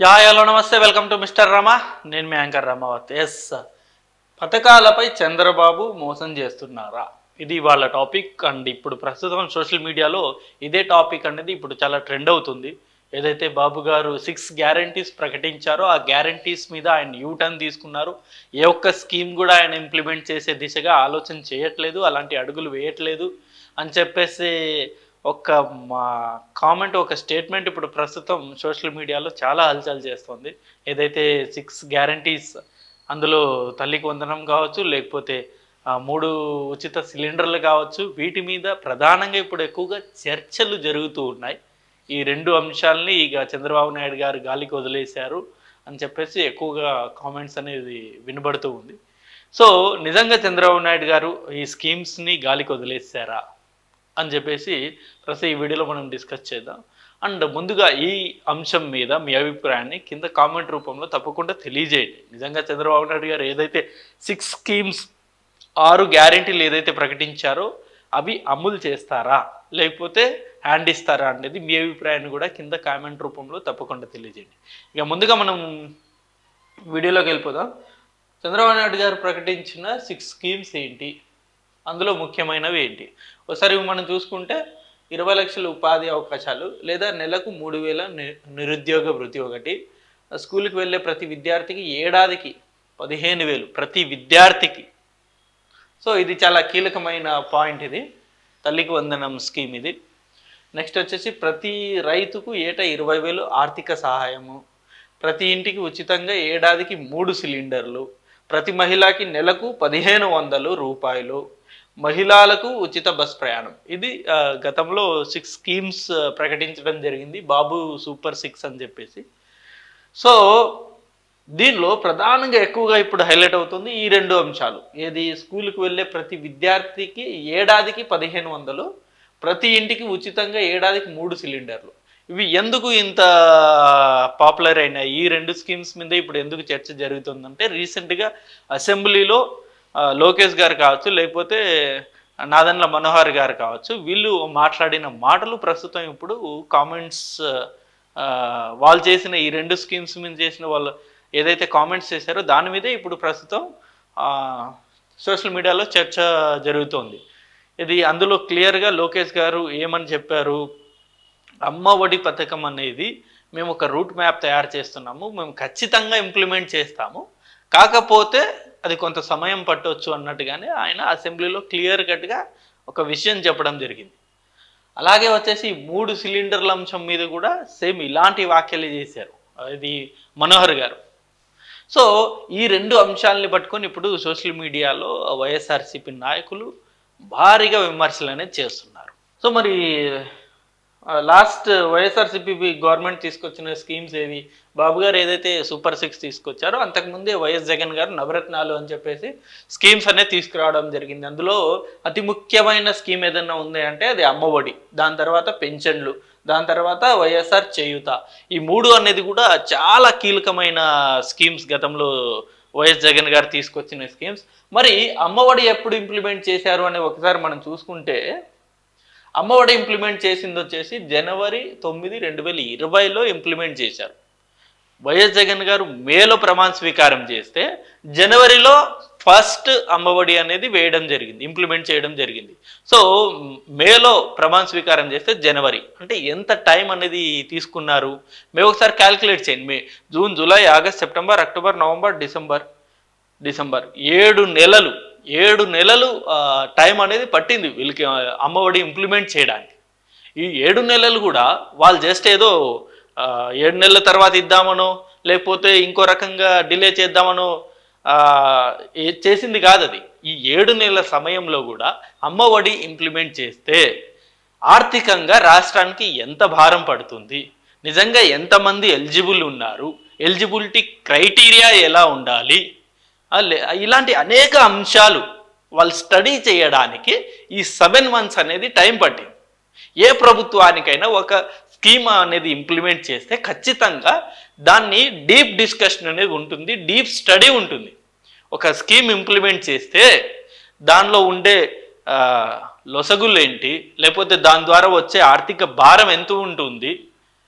Hello నమస్తే, welcome to mister రమా. నేను మీ anchor Ramavath. Yes, పథకాలపై చంద్రబాబు మోసం చేస్తున్నారా, ఇది వాళ్ళ టాపిక్. అండ్ ఇప్పుడు ప్రస్తుతం సోషల్ మీడియాలో ఇదే టాపిక్ అనేది ఇప్పుడు చాలా ట్రెండ్ అవుతుంది. ఏదైతే బాబు గారు 6 గ్యారంటీస్ ప్రకటించారో ఆ గ్యారంటీస్ మీద ఆయన యూటర్న్ తీసుకున్నారు. ఏ ఒక్క స్కీమ్ కూడా ఆయన ఇంప్లిమెంట్ చేసే దిశగా ఆలోచన చేయట్లేదు, అలాంటి అడుగులు వేయట్లేదు అని చెప్పేసి ఒక మా కామెంట్, ఒక స్టేట్మెంట్ ఇప్పుడు ప్రస్తుతం సోషల్ మీడియాలో చాలా హల్చల్ చేస్తుంది. ఏదైతే 6 గ్యారంటీస్, అందులో తల్లికి వందనం కావచ్చు, లేకపోతే 3 ఉచిత సిలిండర్లు కావచ్చు, వీటి మీద ప్రధానంగా ఇప్పుడు ఎక్కువగా చర్చలు జరుగుతూ ఉన్నాయి. ఈ 2 అంశాలని ఇక చంద్రబాబు నాయుడు గారు గాలికి వదిలేశారు అని చెప్పేసి ఎక్కువగా కామెంట్స్ అనేది వినబడుతూ ఉంది. సో నిజంగా చంద్రబాబు నాయుడు గారు ఈ స్కీమ్స్ని గాలికి వదిలేశారా అని చెప్పేసి ప్రస్తుతం ఈ వీడియోలో మనం డిస్కస్ చేద్దాం. అండ్ ముందుగా ఈ అంశం మీద మీ అభిప్రాయాన్ని కింద కామెంట్ రూపంలో తప్పకుండా తెలియజేయండి. నిజంగా చంద్రబాబు నాయుడు గారు ఏదైతే 6 స్కీమ్స్, 6 గ్యారెంటీలు ఏదైతే ప్రకటించారో అవి అమలు చేస్తారా లేకపోతే హ్యాండ్ ఇస్తారా అనేది మీ అభిప్రాయాన్ని కూడా కింద కామెంట్ రూపంలో తప్పకుండా తెలియజేయండి. ఇక ముందుగా మనం వీడియోలోకి వెళ్ళిపోదాం. చంద్రబాబు నాయుడు గారు ప్రకటించిన 6 స్కీమ్స్ ఏంటి, అందులో ముఖ్యమైనవి ఏంటి ఒకసారి మనం చూసుకుంటే, 20 లక్షల ఉపాధి అవకాశాలు లేదా నెలకు 3,000 నిరుద్యోగ వృత్తి ఒకటి, స్కూల్కి వెళ్ళే ప్రతి విద్యార్థికి ఏడాదికి 15,000 ప్రతి విద్యార్థికి. సో ఇది చాలా కీలకమైన పాయింట్. ఇది తల్లికి వందనం స్కీమ్. ఇది నెక్స్ట్ వచ్చేసి ప్రతి రైతుకు ఏటా 20,000 ఆర్థిక సహాయము, ప్రతి ఇంటికి ఉచితంగా ఏడాదికి 3 సిలిండర్లు, ప్రతి మహిళకి నెలకు 1,500 రూపాయలు, మహిళలకు ఉచిత బస్ ప్రయాణం. ఇది గతంలో 6 స్కీమ్స్ ప్రకటించడం జరిగింది, బాబు సూపర్ 6 అని చెప్పేసి. సో దీనిలో ప్రధానంగా ఎక్కువగా ఇప్పుడు హైలైట్ అవుతుంది ఈ 2 అంశాలు. ఏది, స్కూల్కి వెళ్ళే ప్రతి విద్యార్థికి ఏడాదికి 1,500, ప్రతి ఇంటికి ఉచితంగా ఏడాదికి 3 సిలిండర్లు. ఇవి ఎందుకు ఇంత పాపులర్ అయినాయి? ఈ 2 స్కీమ్స్ మీద ఇప్పుడు ఎందుకు చర్చ జరుగుతుందంటే, రీసెంట్గా అసెంబ్లీలో లోకేష్ గారు కావచ్చు, లేకపోతే నాదెండ్ల మనోహర్ గారు కావచ్చు, వీళ్ళు మాట్లాడిన మాటలు ప్రస్తుతం ఇప్పుడు కామెంట్స్, వాళ్ళు చేసిన ఈ 2 స్కీమ్స్ మీద చేసిన వాళ్ళు ఏదైతే కామెంట్స్ చేశారో దాని మీదే ఇప్పుడు ప్రస్తుతం సోషల్ మీడియాలో చర్చ జరుగుతోంది. ఇది అందులో క్లియర్గా లోకేష్ గారు ఏమని చెప్పారు, అమ్మ ఒడి పథకం అనేది మేము ఒక రూట్ మ్యాప్ తయారు చేస్తున్నాము, మేము ఖచ్చితంగా ఇంప్లిమెంట్ చేస్తాము, కాకపోతే అది కొంత సమయం పట్టవచ్చు అన్నట్టుగానే ఆయన అసెంబ్లీలో క్లియర్ కట్గా ఒక విషయం చెప్పడం జరిగింది. అలాగే వచ్చేసి 3 సిలిండర్ల అంశం మీద కూడా సేమ్ ఇలాంటి వ్యాఖ్యలు చేశారు ఇది మనోహర్ గారు. సో ఈ 2 అంశాలని పట్టుకొని ఇప్పుడు సోషల్ మీడియాలో వైఎస్ఆర్సీపీ నాయకులు భారీగా విమర్శలు అనేది చేస్తున్నారు. సో మరి లాస్ట్ వైఎస్ఆర్సీపీ గవర్నమెంట్ తీసుకొచ్చిన స్కీమ్స్ ఏవి? బాబు గారు ఏదైతే సూపర్ 6 తీసుకొచ్చారో అంతకుముందే వైఎస్ జగన్ గారు నవరత్నాలు అని చెప్పేసి స్కీమ్స్ అనేది తీసుకురావడం జరిగింది. అందులో అతి ముఖ్యమైన స్కీమ్ ఏదైనా ఉంది అంటే అది అమ్మ ఒడి, దాని తర్వాత పెన్షన్లు, దాని తర్వాత వైఎస్ఆర్ చేయూత. ఈ 3 అనేది కూడా చాలా కీలకమైన స్కీమ్స్, గతంలో వైఎస్ జగన్ గారు తీసుకొచ్చిన స్కీమ్స్. మరి అమ్మఒడి ఎప్పుడు ఇంప్లిమెంట్ చేశారు అని ఒకసారి మనం చూసుకుంటే, అమ్మఒడి ఇంప్లిమెంట్ చేసింది వచ్చేసి జనవరి 9, 2020లో ఇంప్లిమెంట్ చేశారు. వైఎస్ జగన్ గారు మేలో ప్రమాణ స్వీకారం చేస్తే జనవరిలో ఫస్ట్ అమ్మఒడి అనేది వేయడం జరిగింది, ఇంప్లిమెంట్ చేయడం జరిగింది. సో మేలో ప్రమాణ స్వీకారం చేస్తే జనవరి అంటే ఎంత టైం అనేది తీసుకున్నారు? మేము ఒకసారి క్యాల్కులేట్ చేయండి. May, June, July, August, September, October, November, December 7 నెలలు టైం అనేది పట్టింది వీళ్ళకి అమ్మఒడి ఇంప్లిమెంట్ చేయడానికి. ఈ 7 నెలలు కూడా వాళ్ళు జస్ట్ ఏదో 7 నెలల తర్వాత ఇద్దామనో లేకపోతే ఇంకో రకంగా డిలే చేద్దామనో చేసింది కాదు అది. ఈ 7 నెలల సమయంలో కూడా అమ్మఒడి ఇంప్లిమెంట్ చేస్తే ఆర్థికంగా రాష్ట్రానికి ఎంత భారం పడుతుంది, నిజంగా ఎంతమంది ఎలిజిబుల్ ఉన్నారు, ఎలిజిబిలిటీ క్రైటీరియా ఎలా ఉండాలి, ఇలాంటి అనేక అంశాలు వాళ్ళు స్టడీ చేయడానికి ఈ 7 months అనేది టైం పట్టింది. ఏ ప్రభుత్వానికైనా ఒక స్కీమ్ అనేది ఇంప్లిమెంట్ చేస్తే ఖచ్చితంగా దాన్ని డీప్ డిస్కషన్ అనేది ఉంటుంది, డీప్ స్టడీ ఉంటుంది. ఒక స్కీమ్ ఇంప్లిమెంట్ చేస్తే దానిలో ఉండే లొసగులు ఏంటి, లేకపోతే దాని ద్వారా వచ్చే ఆర్థిక భారం ఎంత ఉంటుంది,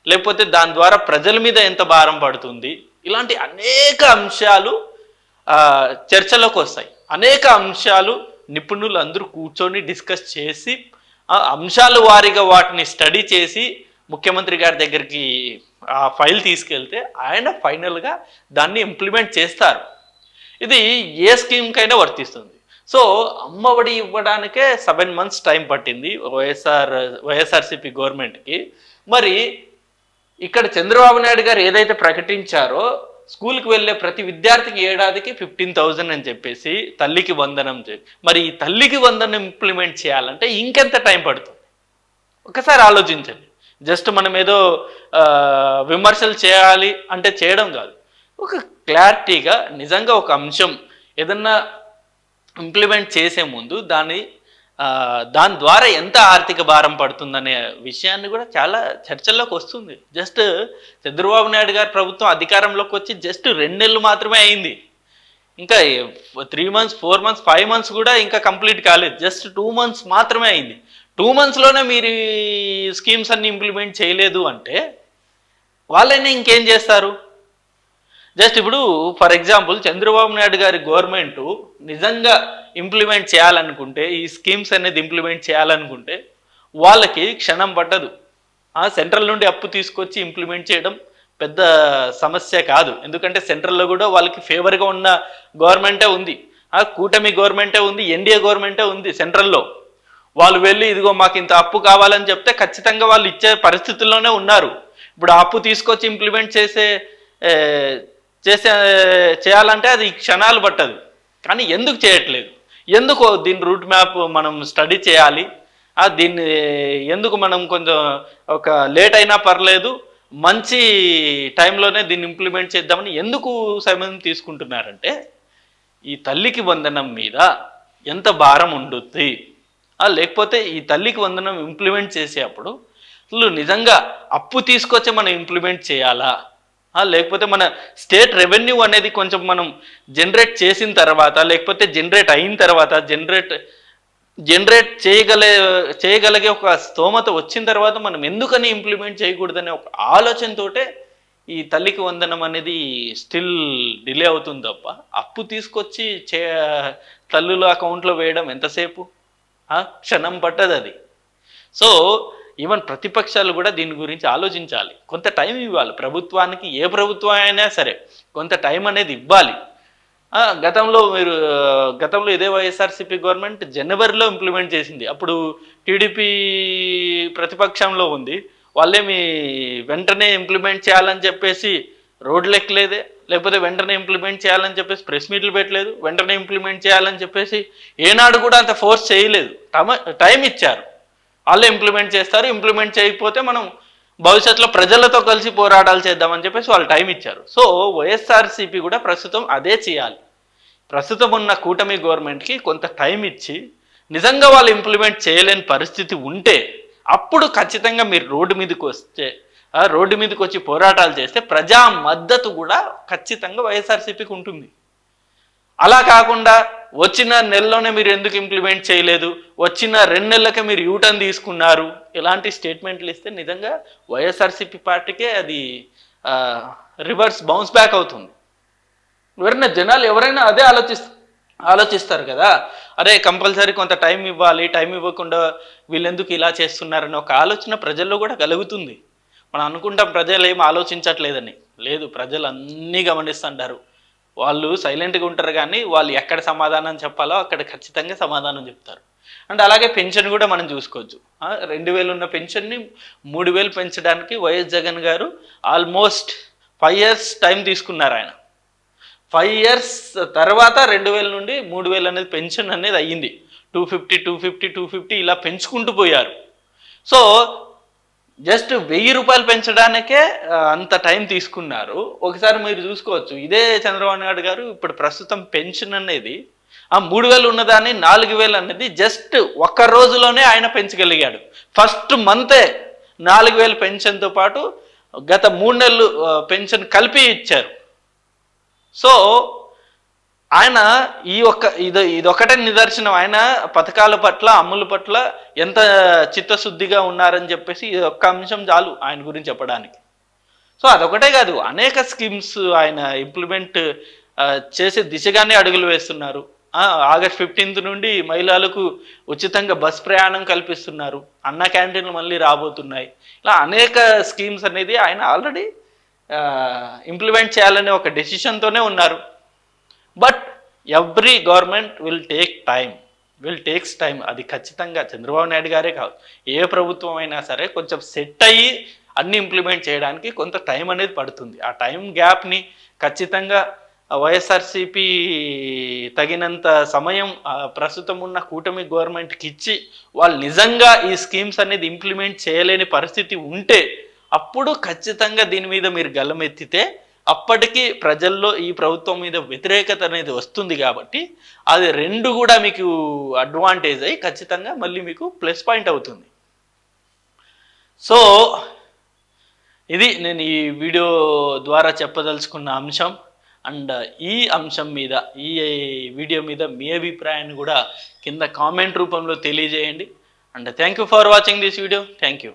లేకపోతే దాని ద్వారా ప్రజల మీద ఎంత భారం పడుతుంది, ఇలాంటి అనేక అంశాలు చర్చలోకి వస్తాయి. అనేక అంశాలు నిపుణులు అందరూ కూర్చొని డిస్కస్ చేసి అంశాల వారీగా వాటిని స్టడీ చేసి ముఖ్యమంత్రి గారి దగ్గరికి ఆ ఫైల్ తీసుకెళ్తే ఆయన ఫైనల్గా దాన్ని ఇంప్లిమెంట్ చేస్తారు. ఇది ఏ స్కీమ్కైనా వర్తిస్తుంది. సో అమ్మఒడి ఇవ్వడానికే 7 months టైం పట్టింది వైఎస్ఆర్సీపీ గవర్నమెంట్కి. మరి ఇక్కడ చంద్రబాబు నాయుడు గారు ఏదైతే ప్రకటించారో స్కూల్కి వెళ్ళే ప్రతి విద్యార్థికి ఏడాదికి 15,000 అని చెప్పేసి తల్లికి వందనం మరి ఈ తల్లికి వందనం ఇంప్లిమెంట్ చేయాలంటే ఇంకెంత టైం పడుతుంది ఒకసారి ఆలోచించండి. జస్ట్ మనం ఏదో విమర్శలు చేయాలి అంటే చేయడం కాదు, ఒక క్లారిటీగా నిజంగా ఒక అంశం ఏదన్నా ఇంప్లిమెంట్ చేసే ముందు దాని ద్వారా ఎంత ఆర్థిక భారం పడుతుందనే విషయాన్ని కూడా చాలా చర్చల్లోకి వస్తుంది. జస్ట్ చంద్రబాబు నాయుడు గారి ప్రభుత్వం అధికారంలోకి వచ్చి జస్ట్ 2 నెలలు మాత్రమే అయింది. ఇంకా 3 months 4 months 5 months కూడా ఇంకా కంప్లీట్ కాలేదు. జస్ట్ 2 months మాత్రమే అయింది. 2 monthsలోనే మీరు ఈ స్కీమ్స్ అన్ని ఇంప్లిమెంట్ చేయలేదు అంటే వాళ్ళైనా ఇంకేం చేస్తారు? జస్ట్ ఇప్పుడు ఫర్ ఎగ్జాంపుల్ చంద్రబాబు నాయుడు గారి గవర్నమెంట్ నిజంగా ఇంప్లిమెంట్ చేయాలనుకుంటే, ఈ స్కీమ్స్ అనేది ఇంప్లిమెంట్ చేయాలనుకుంటే వాళ్ళకి క్షణం పట్టదు. సెంట్రల్ నుండి అప్పు తీసుకొచ్చి ఇంప్లిమెంట్ చేయడం పెద్ద సమస్య కాదు. ఎందుకంటే సెంట్రల్లో కూడా వాళ్ళకి ఫేవర్గా ఉన్న గవర్నమెంటే ఉంది, కూటమి గవర్నమెంటే ఉంది, ఎన్డీఏ గవర్నమెంటే ఉంది సెంట్రల్లో. వాళ్ళు వెళ్ళి ఇదిగో మాకు ఇంత అప్పు కావాలని చెప్తే ఖచ్చితంగా వాళ్ళు ఇచ్చే పరిస్థితుల్లోనే ఉన్నారు. ఇప్పుడు ఆ అప్పు తీసుకొచ్చి ఇంప్లిమెంట్ చేయాలంటే అది క్షణాలు పట్టదు. కానీ ఎందుకు చేయట్లేదు? ఎందుకు దీని రూట్ మ్యాప్ మనం స్టడీ చేయాలి, దీన్ని ఎందుకు మనం కొంచెం ఒక లేట్ అయినా పర్లేదు మంచి టైంలోనే దీన్ని ఇంప్లిమెంట్ చేద్దామని ఎందుకు సమయం తీసుకుంటున్నారంటే ఈ తల్లికి వందనం మీద ఎంత భారం ఉంటుంది, లేకపోతే ఈ తల్లికి వందనం ఇంప్లిమెంట్ చేసేటప్పుడు అసలు నిజంగా అప్పు తీసుకొచ్చి మనం ఇంప్లిమెంట్ చేయాలా, లేకపోతే మన స్టేట్ రెవెన్యూ అనేది కొంచెం మనం జనరేట్ చేసిన తర్వాత, లేకపోతే జనరేట్ అయిన తర్వాత జనరేట్ చేయగలిగే ఒక స్తోమత వచ్చిన తర్వాత మనం ఎందుకని ఇంప్లిమెంట్ చేయకూడదనే ఒక ఆలోచనతోటే ఈ తల్లికి వందనం అనేది స్టిల్ డిలే అవుతుంది తప్ప అప్పు తీసుకొచ్చి తల్లుల అకౌంట్లో వేయడం ఎంతసేపు? క్షణం పట్టదు అది. సో ఈవెన్ ప్రతిపక్షాలు కూడా దీని గురించి ఆలోచించాలి, కొంత టైం ఇవ్వాలి ప్రభుత్వానికి. ఏ ప్రభుత్వం అయినా సరే కొంత టైం అనేది ఇవ్వాలి. గతంలో ఇదే వైఎస్ఆర్సీపీ గవర్నమెంట్ జనవరిలో ఇంప్లిమెంట్ చేసింది. అప్పుడు టీడీపీ ప్రతిపక్షంలో ఉంది, వాళ్ళేమి వెంటనే ఇంప్లిమెంట్ చేయాలని చెప్పేసి రోడ్లు ఎక్కలేదే, లేకపోతే వెంటనే ఇంప్లిమెంట్ చేయాలని చెప్పేసి ప్రెస్ మీట్లు పెట్టలేదు, వెంటనే ఇంప్లిమెంట్ చేయాలని చెప్పేసి ఏనాడు కూడా అంత ఫోర్స్ చేయలేదు. టైం ఇచ్చారు, వాళ్ళే ఇంప్లిమెంట్ చేస్తారు. ఇంప్లిమెంట్ చేయకపోతే మనం భవిష్యత్తులో ప్రజలతో కలిసి పోరాటాలు చేద్దామని చెప్పేసి వాళ్ళు టైం ఇచ్చారు. సో వైఎస్ఆర్సీపీ కూడా ప్రస్తుతం అదే చేయాలి. ప్రస్తుతం ఉన్న కూటమి గవర్నమెంట్కి కొంత టైం ఇచ్చి నిజంగా వాళ్ళు ఇంప్లిమెంట్ చేయలేని పరిస్థితి ఉంటే అప్పుడు ఖచ్చితంగా మీరు రోడ్డు మీదకి వచ్చి పోరాటాలు చేస్తే ప్రజా మద్దతు కూడా ఖచ్చితంగా వైఎస్ఆర్సీపీకి ఉంటుంది. అలా కాకుండా వచ్చిన నెలలోనే మీరు ఎందుకు ఇంప్లిమెంట్ చేయలేదు, వచ్చిన 2 నెలలకే మీరు యూటర్న్ తీసుకున్నారు, ఇలాంటి స్టేట్మెంట్లు ఇస్తే నిజంగా వైఎస్ఆర్సీపీ పార్టీకే అది రివర్స్ బౌన్స్ బ్యాక్ అవుతుంది. జనాలు ఎవరైనా అదే ఆలోచిస్తారు కదా, అరే కంపల్సరీ కొంత టైం ఇవ్వాలి, టైం ఇవ్వకుండా వీళ్ళు ఎందుకు ఇలా చేస్తున్నారని ఒక ఆలోచన ప్రజల్లో కూడా కలుగుతుంది. మనం అనుకుంటాం ప్రజలు ఏం ఆలోచించట్లేదని, లేదు, ప్రజలు అన్నీ గమనిస్తుంటారు. వాళ్ళు సైలెంట్గా ఉంటారు కానీ వాళ్ళు ఎక్కడ సమాధానం చెప్పాలో అక్కడ ఖచ్చితంగా సమాధానం చెప్తారు. అండ్ అలాగే పెన్షన్ కూడా మనం చూసుకోవచ్చు. 2,000 ఉన్న పెన్షన్ని 3,000 పెంచడానికి వైఎస్ జగన్ గారు ఆల్మోస్ట్ 5 years టైం తీసుకున్నారు. ఆయన 5 years తర్వాత 2,000 నుండి 3,000 అనేది పెన్షన్ అనేది అయ్యింది. 250 ఇలా పెంచుకుంటూ పోయారు. సో జస్ట్ 1,000 రూపాయలు పెంచడానికే అంత టైం తీసుకున్నారు. ఒకసారి మీరు చూసుకోవచ్చు, ఇదే చంద్రబాబు నాయుడు గారు ఇప్పుడు ప్రస్తుతం పెన్షన్ అనేది 3,000 ఉన్నదాన్ని 4,000 అనేది జస్ట్ ఒక్క రోజులోనే ఆయన పెంచగలిగాడు. ఫస్ట్ మంతే 4,000 పెన్షన్తో పాటు గత 3 నెలలు పెన్షన్ కలిపి ఇచ్చారు. సో ఆయన ఇదొకటే నిదర్శనం. ఆయన పథకాల పట్ల, అమలు పట్ల ఎంత చిత్తశుద్ధిగా ఉన్నారని చెప్పేసి ఇది ఒక్క అంశం చాలు ఆయన గురించి చెప్పడానికి. సో అదొకటే కాదు, అనేక స్కీమ్స్ ఆయన ఇంప్లిమెంట్ చేసే దిశగానే అడుగులు వేస్తున్నారు. ఆగస్ట్ 15 నుండి మహిళలకు ఉచితంగా బస్ ప్రయాణం కల్పిస్తున్నారు. అన్న క్యాంటీన్లు మళ్ళీ రాబోతున్నాయి. ఇలా అనేక స్కీమ్స్ అనేది ఆయన ఆల్రెడీ ఇంప్లిమెంట్ చేయాలనే ఒక డెసిషన్తోనే ఉన్నారు. But every government takes time. అది ఖచ్చితంగా చంద్రబాబు నాయుడు గారే కాదు, ఏ ప్రభుత్వం అయినా సరే కొంచెం సెట్ అయ్యి అన్ని ఇంప్లిమెంట్ చేయడానికి కొంత టైం అనేది పడుతుంది. ఆ టైం గ్యాప్ని ఖచ్చితంగా వైఎస్ఆర్సీపీ తగినంత సమయం ప్రస్తుతం ఉన్న కూటమి గవర్నమెంట్కి ఇచ్చి వాళ్ళు నిజంగా ఈ స్కీమ్స్ అనేది ఇంప్లిమెంట్ చేయలేని పరిస్థితి ఉంటే అప్పుడు ఖచ్చితంగా దీని మీద మీరు గల్లమెత్తితే అప్పటికి ప్రజల్లో ఈ ప్రభుత్వం మీద వ్యతిరేకత అనేది వస్తుంది. కాబట్టి అది రెండు కూడా మీకు అడ్వాంటేజ్ అయ్యి ఖచ్చితంగా మళ్ళీ మీకు ప్లస్ పాయింట్ అవుతుంది. సో ఇది నేను ఈ వీడియో ద్వారా చెప్పదలుచుకున్న అంశం. అండ్ ఈ అంశం మీద, ఈ వీడియో మీద మీ అభిప్రాయాన్ని కూడా కింద కామెంట్ రూపంలో తెలియజేయండి. And thank you for watching this video. Thank you.